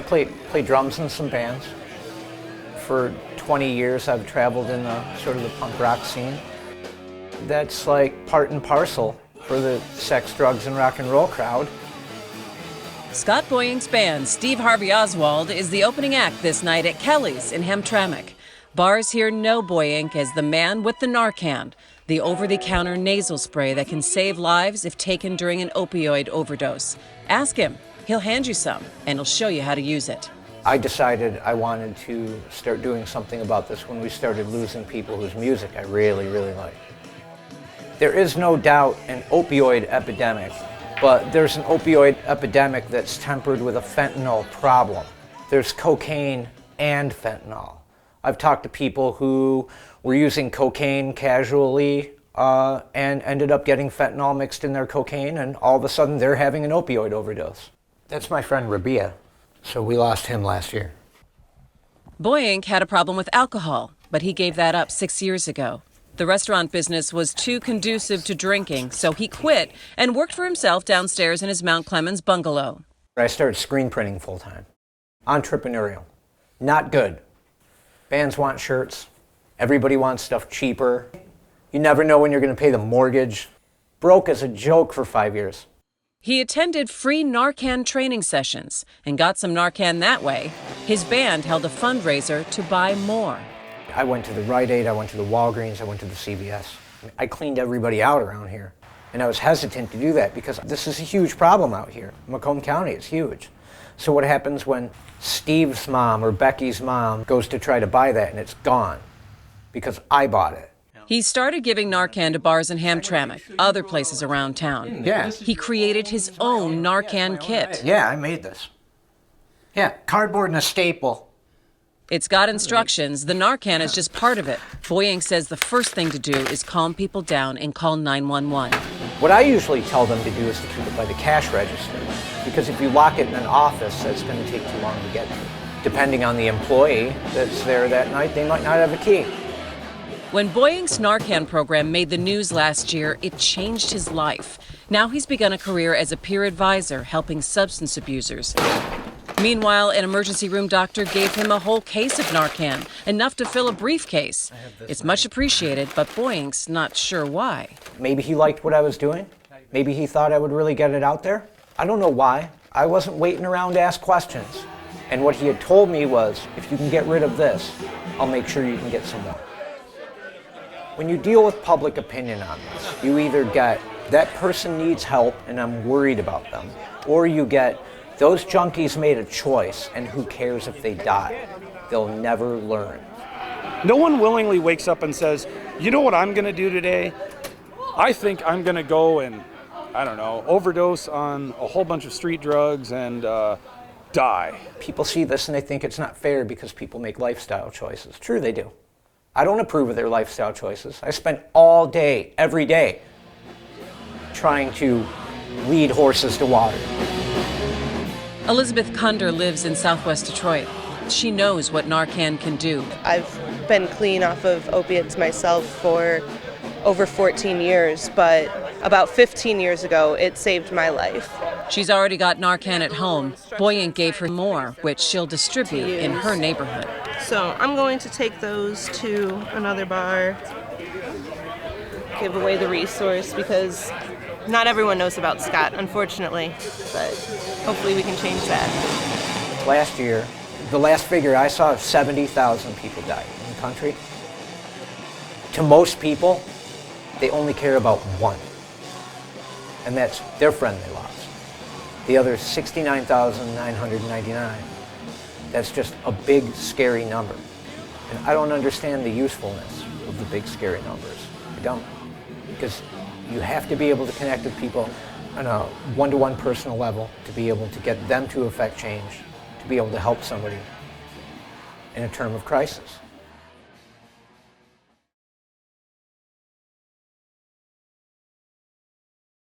play drums in some bands. For 20 years I've traveled in the sort of the punk rock scene. That's like part and parcel for the sex, drugs, and rock and roll crowd. Scott Boyink's band, Steve Harvey Oswald, is the opening act this night at Kelly's in Hamtramck. Bars here know Boyink as the man with the Narcan, the over-the-counter nasal spray that can save lives if taken during an opioid overdose. Ask him. He'll hand you some, and he'll show you how to use it. I decided I wanted to start doing something about this when we started losing people whose music I really, really like. There is no doubt an opioid epidemic, but there's an opioid epidemic that's tempered with a fentanyl problem. There's cocaine and fentanyl. I've talked to people who were using cocaine casually and ended up getting fentanyl mixed in their cocaine, and all of a sudden they're having an opioid overdose. That's my friend Rabia, so we lost him last year. Boyink had a problem with alcohol, but he gave that up 6 years ago. The restaurant business was too conducive to drinking, so he quit and worked for himself downstairs in his Mount Clemens bungalow. I started screen printing full-time. Entrepreneurial. Not good. Bands want shirts. Everybody wants stuff cheaper. You never know when you're going to pay the mortgage. Broke as a joke for 5 years. He attended free Narcan training sessions and got some Narcan that way. His band held a fundraiser to buy more. I went to the Rite Aid, I went to the Walgreens, I went to the CVS. I cleaned everybody out around here. And I was hesitant to do that because this is a huge problem out here. Macomb County is huge. So what happens when Steve's mom or Becky's mom goes to try to buy that and it's gone? Because I bought it. He started giving Narcan to bars in Hamtramck, other places around town. Yeah. He created his own Narcan kit. Yeah, I made this. Yeah, cardboard and a staple. It's got instructions. The Narcan is just part of it. Boyink says the first thing to do is calm people down and call 911. What I usually tell them to do is to keep it by the cash register. Because if you lock it in an office, that's going to take too long to get to. Depending on the employee that's there that night, they might not have a key. When Boyink's Narcan program made the news last year, it changed his life. Now he's begun a career as a peer advisor, helping substance abusers. Meanwhile, an emergency room doctor gave him a whole case of Narcan, enough to fill a briefcase. It's much appreciated, but Boyink's not sure why. Maybe he liked what I was doing. Maybe he thought I would really get it out there. I don't know why. I wasn't waiting around to ask questions. And what he had told me was, if you can get rid of this, I'll make sure you can get some more. When you deal with public opinion on this, you either get, that person needs help and I'm worried about them, or you get, those junkies made a choice and who cares if they die? They'll never learn. No one willingly wakes up and says, you know what I'm going to do today? I think I'm going to go and, I don't know, overdose on a whole bunch of street drugs and die. People see this and they think it's not fair because people make lifestyle choices. True, they do. I don't approve of their lifestyle choices. I spent all day, every day, trying to lead horses to water. Elizabeth KUNDER lives in southwest Detroit. She knows what Narcan can do. I've been clean off of opiates myself for over 14 years, but about 15 years ago, it saved my life. She's already got Narcan at home. Boyink gave her more, which she'll distribute in her neighborhood. So I'm going to take those to another bar, give away the resource, because not everyone knows about Scott, unfortunately, but hopefully we can change that. Last year, the last figure I saw, 70,000 people died in the country. To most people, they only care about one, and that's their friend they lost. The other 69,999. That's just a big, scary number. And I don't understand the usefulness of the big, scary numbers. I don't. Because you have to be able to connect with people on a one-to-one personal level to be able to get them to affect change, to be able to help somebody in a term of crisis.